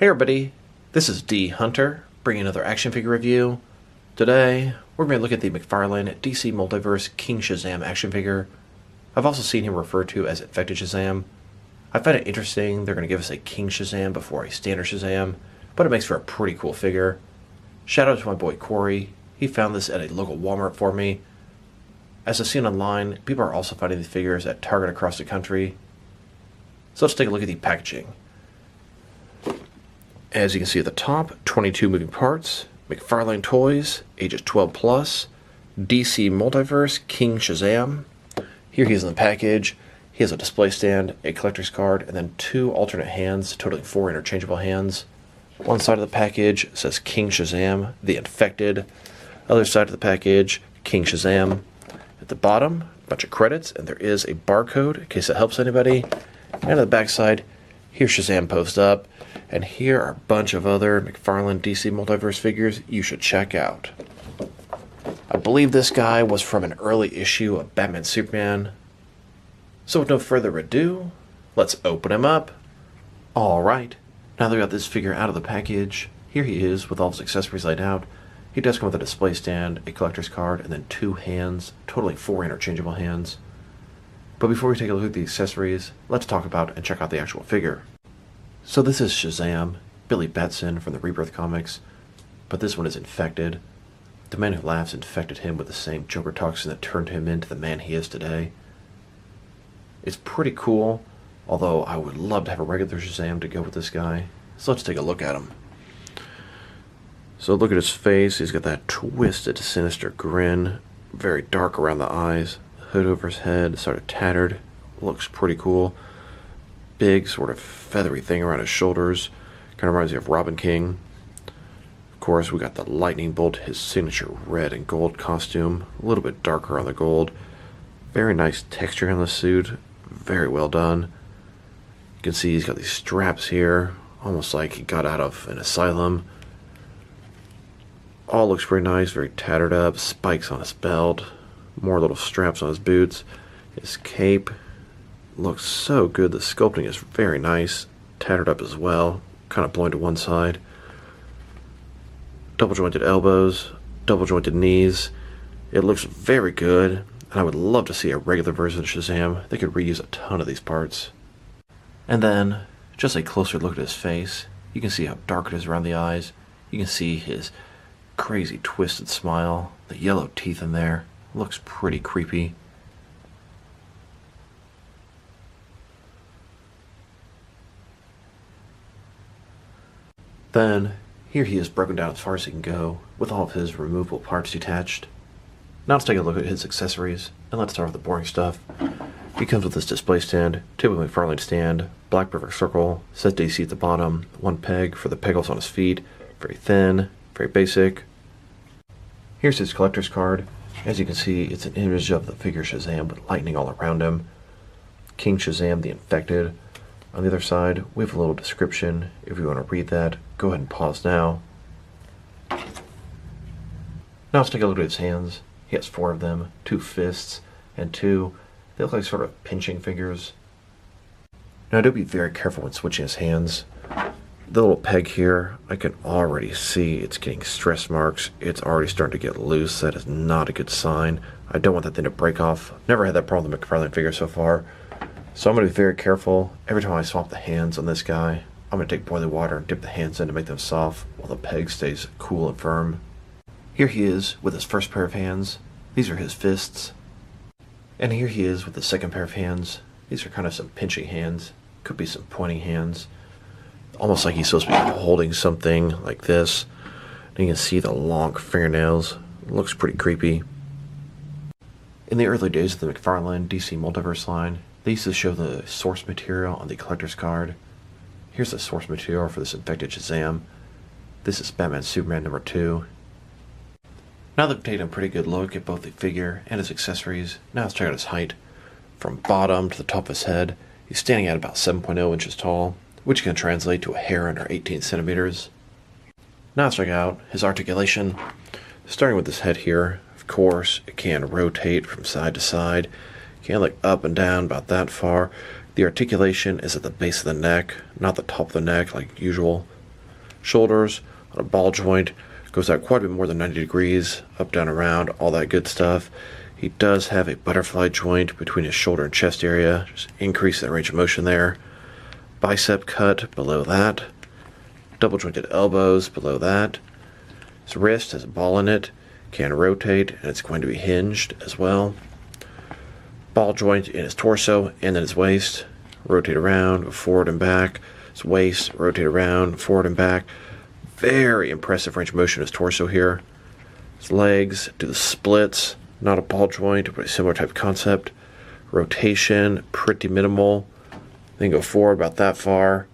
Hey everybody, this is D Hunter, bringing another action figure review. Today, we're going to look at the McFarlane DC Multiverse King Shazam action figure. I've also seen him referred to as Infected Shazam. I find it interesting they're going to give us a King Shazam before a standard Shazam, but it makes for a pretty cool figure. Shout out to my boy Corey, he found this at a local Walmart for me. As I've seen online, people are also finding these figures at Target across the country. So let's take a look at the packaging. As you can see at the top, 22 moving parts, McFarlane Toys, ages 12 plus, DC Multiverse, King Shazam. Here he is in the package. He has a display stand, a collector's card, and then 2 alternate hands, totaling 4 interchangeable hands. One side of the package says King Shazam, the Infected. Other side of the package, King Shazam. At the bottom, a bunch of credits, and there is a barcode in case that helps anybody. And on the back side, here's Shazam posed up. And here are a bunch of other McFarlane DC Multiverse figures you should check out. I believe this guy was from an early issue of Batman Superman. So with no further ado, let's open him up. Alright, now that we got this figure out of the package, here he is with all his accessories laid out. He does come with a display stand, a collector's card, and then 2 hands, totaling 4 interchangeable hands. But before we take a look at the accessories, let's talk about and check out the actual figure. So this is Shazam, Billy Batson from the Rebirth comics, but this one is infected. The Man Who Laughs infected him with the same Joker toxin that turned him into the man he is today. It's pretty cool, although I would love to have a regular Shazam to go with this guy. So let's take a look at him. So look at his face, he's got that twisted, sinister grin, very dark around the eyes, hood over his head, sort of tattered, looks pretty cool. Big, sort of feathery thing around his shoulders. Kind of reminds me of Robin King. Of course, we got the lightning bolt, his signature red and gold costume. A little bit darker on the gold. Very nice texture on the suit. Very well done. You can see he's got these straps here. Almost like he got out of an asylum. All looks pretty nice. Very tattered up. Spikes on his belt. More little straps on his boots. His cape. Looks so good. The sculpting is very nice. Tattered up as well. Kind of blown to one side. Double jointed elbows. Double jointed knees. It looks very good. And I would love to see a regular version of Shazam. They could reuse a ton of these parts. And then, just a closer look at his face. You can see how dark it is around the eyes. You can see his crazy twisted smile. The yellow teeth in there. Looks pretty creepy. Then, here he is broken down as far as he can go, with all of his removable parts detached. Now let's take a look at his accessories, and let's start with the boring stuff. He comes with this display stand, typically McFarlane stand, black perfect circle, says DC at the bottom, 1 peg for the peg-holes on his feet, very thin, very basic. Here's his collector's card. As you can see, it's an image of the figure Shazam with lightning all around him. King Shazam the Infected. On the other side, we have a little description. If you want to read that, go ahead and pause now. Now let's take a look at his hands. He has 4 of them, 2 fists, and 2, they look like sort of pinching fingers. Now do be very careful when switching his hands. The little peg here, I can already see it's getting stress marks. It's already starting to get loose. That is not a good sign. I don't want that thing to break off. Never had that problem with the McFarlane figure so far. So I'm going to be very careful. Every time I swap the hands on this guy, I'm going to take boiling water and dip the hands in to make them soft while the peg stays cool and firm. Here he is with his first pair of hands. These are his fists. And here he is with the second pair of hands. These are kind of some pinching hands. Could be some pointing hands. Almost like he's supposed to be holding something like this. And you can see the long fingernails. It looks pretty creepy. In the early days of the McFarlane DC Multiverse line, they used to show the source material on the collector's card. Here's the source material for this Infected Shazam. This is Batman Superman number 2. Now that we've taken a pretty good look at both the figure and his accessories, now let's check out his height. From bottom to the top of his head, he's standing at about 7.0 inches tall, which can translate to a hair under 18 centimeters. Now let's check out his articulation. Starting with his head here, of course, it can rotate from side to side. Can't look up and down about that far. The articulation is at the base of the neck, not the top of the neck like usual. shoulders on a ball joint. Goes out quite a bit more than 90 degrees, up, down, around, all that good stuff. He does have a butterfly joint between his shoulder and chest area, just increase that range of motion there. Bicep cut below that. Double jointed elbows below that. His wrist has a ball in it, can rotate, and it's going to be hinged as well. Ball joint in his torso and then his waist. Rotate around, go forward and back. His waist, rotate around, forward and back. Very impressive range of motion in his torso here. His legs do the splits, not a ball joint, but a similar type of concept. Rotation, pretty minimal. Then go forward about that far.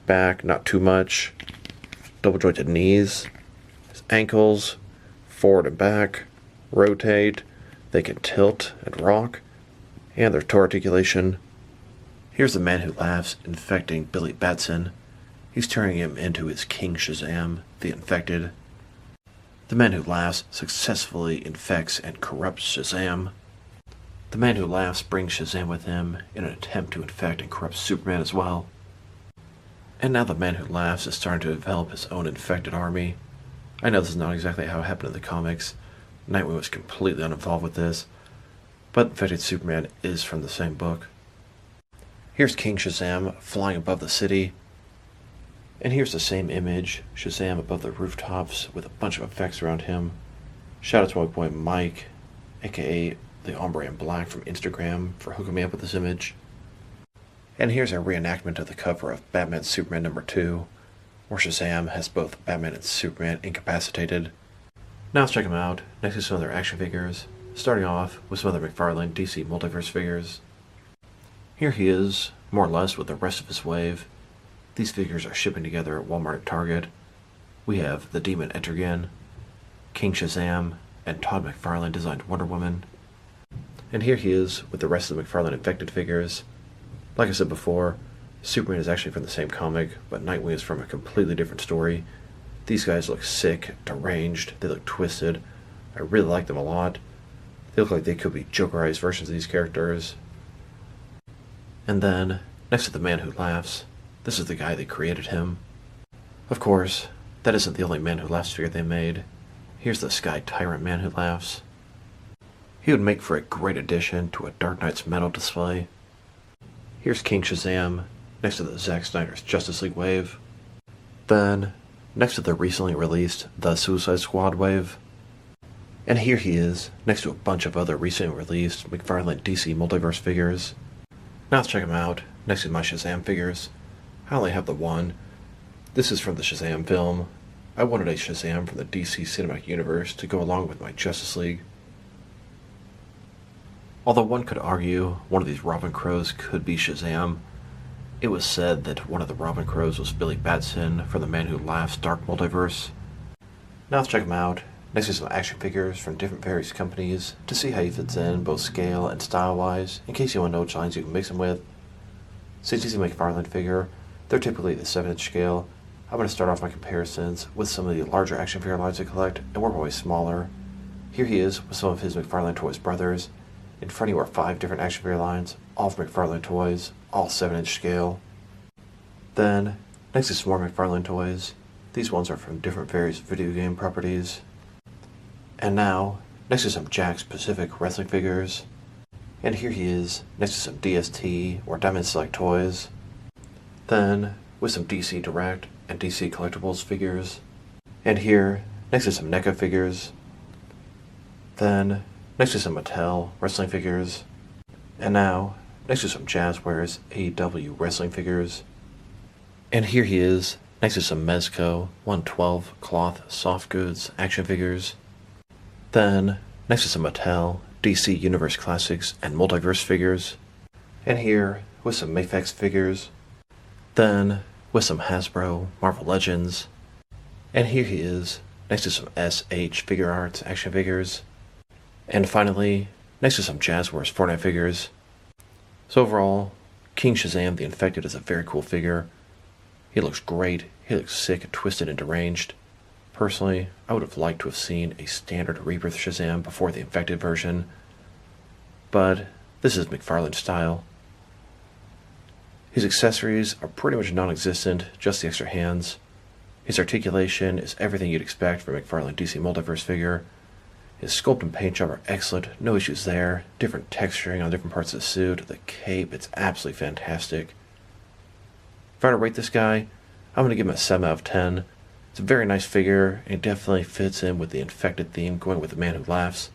Back, not too much. Double jointed knees. His ankles, forward and back. Rotate. They can tilt and rock. And their toe articulation. Here's the man who laughs infecting Billy Batson. He's turning him into his King Shazam, the infected. The man who laughs successfully infects and corrupts Shazam. The man who laughs brings Shazam with him in an attempt to infect and corrupt Superman as well. And now the man who laughs is starting to develop his own infected army. I know this is not exactly how it happened in the comics. Nightwing was completely uninvolved with this, but infected Superman is from the same book. Here's King Shazam flying above the city. And here's the same image, Shazam above the rooftops with a bunch of effects around him. Shout out to my boy Mike, aka the Ombre in Black from Instagram, for hooking me up with this image. And here's a reenactment of the cover of Batman Superman #2, where Shazam has both Batman and Superman incapacitated. Now let's check them out, next to some of their action figures, starting off with some other McFarlane DC Multiverse figures. Here he is, more or less with the rest of his wave. These figures are shipping together at Walmart and Target. We have the Demon Etrigan, King Shazam, and Todd McFarlane designed Wonder Woman. And here he is with the rest of the McFarlane infected figures. Like I said before, Superman is actually from the same comic, but Nightwing is from a completely different story. These guys look sick, deranged, they look twisted. I really like them a lot. They look like they could be Jokerized versions of these characters. And then, next to the man who laughs, this is the guy that created him. Of course, that isn't the only Man Who Laughs figure they made. Here's the Sky Tyrant Man Who Laughs. He would make for a great addition to a Dark Knight's Metal display. Here's King Shazam, next to the Zack Snyder's Justice League wave. Then, next to the recently released The Suicide Squad wave. And here he is, next to a bunch of other recently released McFarlane DC Multiverse figures. Now let's check them out, next to my Shazam figures. I only have the one. This is from the Shazam film. I wanted a Shazam from the DC Cinematic Universe to go along with my Justice League. Although one could argue one of these Robin Crows could be Shazam, it was said that one of the Robin Crows was Billy Batson from the Man Who Laughs Dark Multiverse. Now let's check him out, next to some action figures from different various companies, to see how he fits in both scale and style-wise, in case you want to know which lines you can mix him with. Since he's a McFarlane figure, they're typically the 7-inch scale. I'm going to start off my comparisons with some of the larger action figure lines I collect, and work my way smaller. Here he is with some of his McFarlane Toys brothers. In front of you are 5 different action figure lines, all from McFarlane Toys, all 7-inch scale. Then, next is some more McFarlane Toys. These ones are from different various video game properties. And now, next to some Jakks Pacific wrestling figures. And here he is, next to some DST or Diamond Select toys. Then, with some DC Direct and DC Collectibles figures. And here, next to some NECA figures. Then, next to some Mattel wrestling figures. And now, next to some Jazzwares AEW wrestling figures. And here he is, next to some Mezco 112 cloth soft goods action figures. Then, next to some Mattel DC Universe Classics and Multiverse figures. And here, with some Mafex figures. Then, with some Hasbro Marvel Legends. And here he is, next to some SH Figure Arts action figures. And finally, next to some Jazzwares Fortnite figures. So overall, King Shazam the Infected is a very cool figure. He looks great, he looks sick, twisted, and deranged. Personally, I would have liked to have seen a standard Rebirth Shazam before the Infected version, but this is McFarlane style. His accessories are pretty much non-existent, just the extra hands. His articulation is everything you'd expect from a McFarlane DC Multiverse figure. His sculpt and paint job are excellent, no issues there. Different texturing on different parts of the suit, the cape, it's absolutely fantastic. If I were to rate this guy, I'm going to give him a 7 out of 10. It's a very nice figure, and it definitely fits in with the infected theme, going with the man who laughs.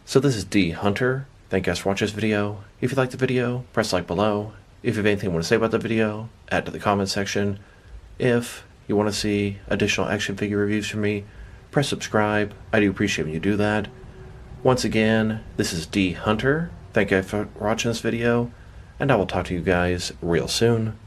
So this is D Hunter. Thank you guys for watching this video. If you liked the video, press like below. If you have anything you want to say about the video, add to the comment section. If you want to see additional action figure reviews from me, press subscribe. I do appreciate when you do that. Once again, this is D Hunter. Thank you for watching this video, and I will talk to you guys real soon.